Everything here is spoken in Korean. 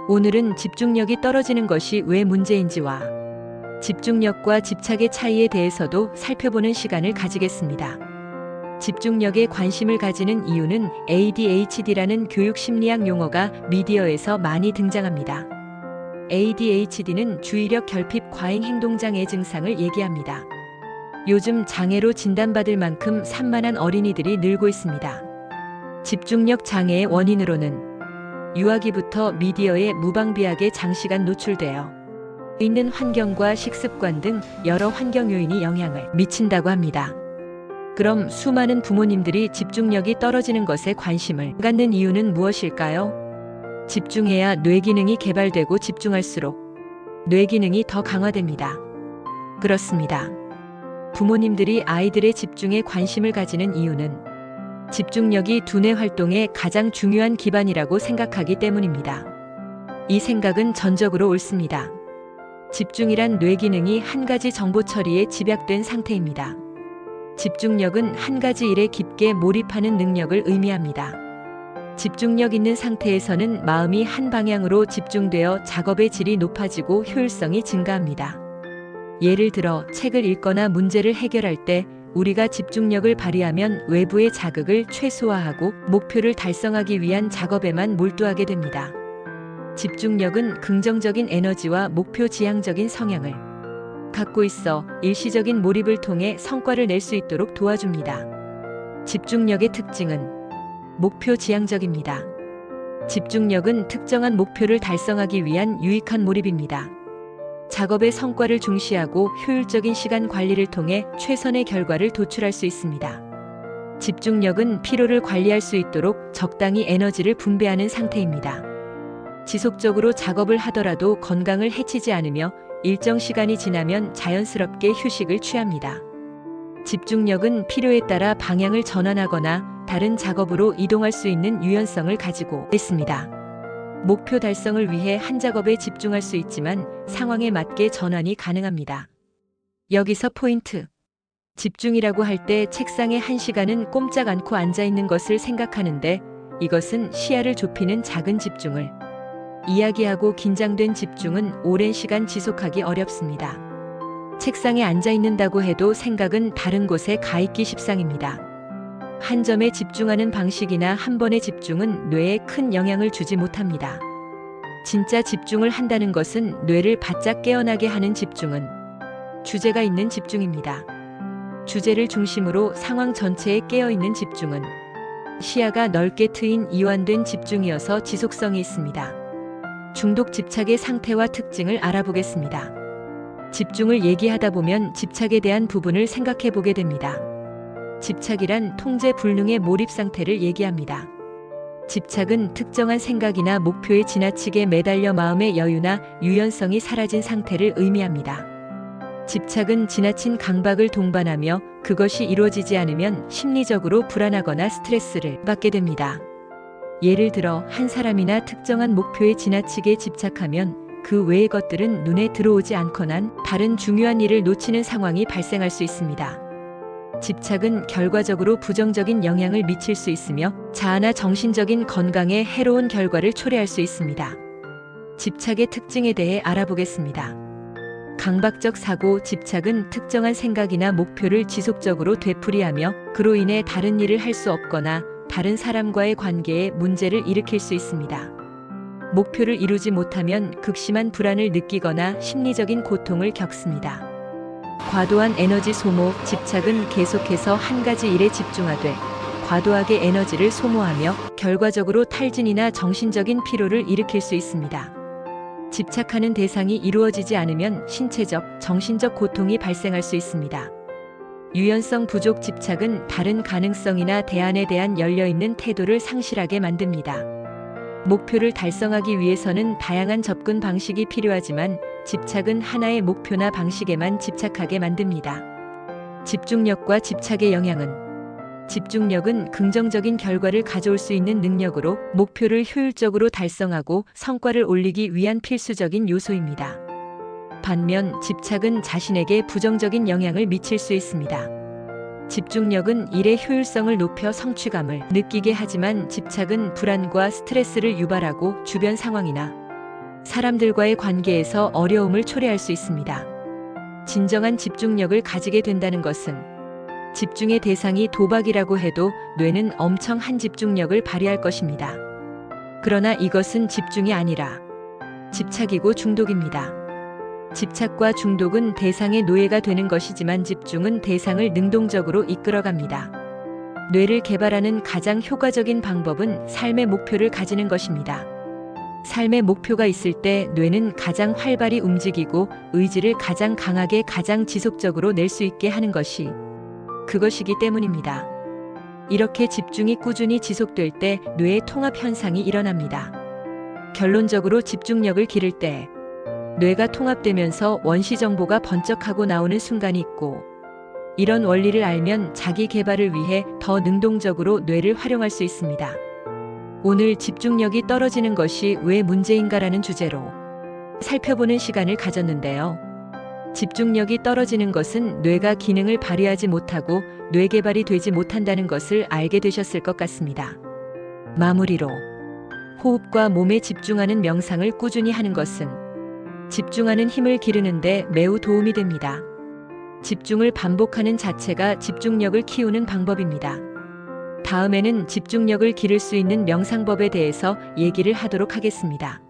오늘은 집중력이 떨어지는 것이 왜 문제인지와 집중력과 집착의 차이에 대해서도 살펴보는 시간을 가지겠습니다. 집중력에 관심을 가지는 이유는 ADHD라는 교육 심리학 용어가 미디어에서 많이 등장합니다. ADHD는 주의력 결핍 과잉 행동장애 증상을 얘기합니다. 요즘 장애로 진단받을 만큼 산만한 어린이들이 늘고 있습니다. 집중력 장애의 원인으로는 유아기부터 미디어에 무방비하게 장시간 노출되어 있는 환경과 식습관 등 여러 환경 요인이 영향을 미친다고 합니다. 그럼 수많은 부모님들이 집중력이 떨어지는 것에 관심을 갖는 이유는 무엇일까요? 집중해야 뇌 기능이 개발되고 집중할수록 뇌 기능이 더 강화됩니다. 그렇습니다. 부모님들이 아이들의 집중에 관심을 가지는 이유는 집중력이 두뇌 활동의 가장 중요한 기반이라고 생각하기 때문입니다. 이 생각은 전적으로 옳습니다. 집중이란 뇌 기능이 한 가지 정보 처리에 집약된 상태입니다. 집중력은 한 가지 일에 깊게 몰입하는 능력을 의미합니다. 집중력 있는 상태에서는 마음이 한 방향으로 집중되어 작업의 질이 높아지고 효율성이 증가합니다. 예를 들어 책을 읽거나 문제를 해결할 때 우리가 집중력을 발휘하면 외부의 자극을 최소화하고 목표를 달성하기 위한 작업에만 몰두하게 됩니다. 집중력은 긍정적인 에너지와 목표 지향적인 성향을 갖고 있어 일시적인 몰입을 통해 성과를 낼 수 있도록 도와줍니다. 집중력의 특징은 목표 지향적입니다. 집중력은 특정한 목표를 달성하기 위한 유익한 몰입입니다. 작업의 성과를 중시하고 효율적인 시간 관리를 통해 최선의 결과를 도출할 수 있습니다. 집중력은 피로를 관리할 수 있도록 적당히 에너지를 분배하는 상태입니다. 지속적으로 작업을 하더라도 건강을 해치지 않으며 일정 시간이 지나면 자연스럽게 휴식을 취합니다. 집중력은 필요에 따라 방향을 전환하거나 다른 작업으로 이동할 수 있는 유연성을 가지고 있습니다. 목표 달성을 위해 한 작업에 집중할 수 있지만 상황에 맞게 전환이 가능합니다. 여기서 포인트. 집중이라고 할 때 책상에 1시간은 꼼짝 않고 앉아 있는 것을 생각하는데 이것은 시야를 좁히는 작은 집중을 이야기하고 긴장된 집중은 오랜 시간 지속하기 어렵습니다. 책상에 앉아 있는다고 해도 생각은 다른 곳에 가 있기 십상입니다. 한 점에 집중하는 방식이나 한 번의 집중은 뇌에 큰 영향을 주지 못합니다. 진짜 집중을 한다는 것은 뇌를 바짝 깨어나게 하는 집중은 주제가 있는 집중입니다. 주제를 중심으로 상황 전체에 깨어있는 집중은 시야가 넓게 트인 이완된 집중이어서 지속성이 있습니다. 중독 집착의 상태와 특징을 알아보겠습니다. 집중을 얘기하다 보면 집착에 대한 부분을 생각해 보게 됩니다. 집착이란 통제 불능의 몰입 상태를 얘기합니다. 집착은 특정한 생각이나 목표에 지나치게 매달려 마음의 여유나 유연성이 사라진 상태를 의미합니다. 집착은 지나친 강박을 동반하며 그것이 이루어지지 않으면 심리적으로 불안하거나 스트레스를 받게 됩니다. 예를 들어 한 사람이나 특정한 목표에 지나치게 집착하면 그 외의 것들은 눈에 들어오지 않거나 다른 중요한 일을 놓치는 상황이 발생할 수 있습니다. 집착은 결과적으로 부정적인 영향을 미칠 수 있으며 자아나 정신적인 건강에 해로운 결과를 초래할 수 있습니다. 집착의 특징에 대해 알아보겠습니다. 강박적 사고. 집착은 특정한 생각이나 목표를 지속적으로 되풀이하며 그로 인해 다른 일을 할 수 없거나 다른 사람과의 관계에 문제를 일으킬 수 있습니다. 목표를 이루지 못하면 극심한 불안을 느끼거나 심리적인 고통을 겪습니다. 과도한 에너지 소모. 집착은 계속해서 한 가지 일에 집중하되 과도하게 에너지를 소모하며 결과적으로 탈진이나 정신적인 피로를 일으킬 수 있습니다. 집착하는 대상이 이루어지지 않으면 신체적, 정신적 고통이 발생할 수 있습니다. 유연성 부족. 집착은 다른 가능성이나 대안에 대한 열려있는 태도를 상실하게 만듭니다. 목표를 달성하기 위해서는 다양한 접근 방식이 필요하지만 집착은 하나의 목표나 방식에만 집착하게 만듭니다. 집중력과 집착의 영향은 집중력은 긍정적인 결과를 가져올 수 있는 능력으로 목표를 효율적으로 달성하고 성과를 올리기 위한 필수적인 요소입니다. 반면 집착은 자신에게 부정적인 영향을 미칠 수 있습니다. 집중력은 일의 효율성을 높여 성취감을 느끼게 하지만 집착은 불안과 스트레스를 유발하고 주변 상황이나 사람들과의 관계에서 어려움을 초래할 수 있습니다. 진정한 집중력을 가지게 된다는 것은 집중의 대상이 도박이라고 해도 뇌는 엄청한 집중력을 발휘할 것입니다. 그러나 이것은 집중이 아니라 집착이고 중독입니다. 집착과 중독은 대상의 노예가 되는 것이지만 집중은 대상을 능동적으로 이끌어갑니다. 뇌를 개발하는 가장 효과적인 방법은 삶의 목표를 가지는 것입니다. 삶의 목표가 있을 때 뇌는 가장 활발히 움직이고 의지를 가장 강하게 가장 지속적으로 낼 수 있게 하는 것이 그것이기 때문입니다. 이렇게 집중이 꾸준히 지속될 때 뇌의 통합 현상이 일어납니다. 결론적으로 집중력을 기를 때 뇌가 통합되면서 원시 정보가 번쩍하고 나오는 순간이 있고, 이런 원리를 알면 자기 개발을 위해 더 능동적으로 뇌를 활용할 수 있습니다. 오늘 집중력이 떨어지는 것이 왜 문제인가라는 주제로 살펴보는 시간을 가졌는데요. 집중력이 떨어지는 것은 뇌가 기능을 발휘하지 못하고 뇌 개발이 되지 못한다는 것을 알게 되셨을 것 같습니다. 마무리로 호흡과 몸에 집중하는 명상을 꾸준히 하는 것은 집중하는 힘을 기르는데 매우 도움이 됩니다. 집중을 반복하는 자체가 집중력을 키우는 방법입니다. 다음에는 집중력을 기를 수 있는 명상법에 대해서 얘기를 하도록 하겠습니다.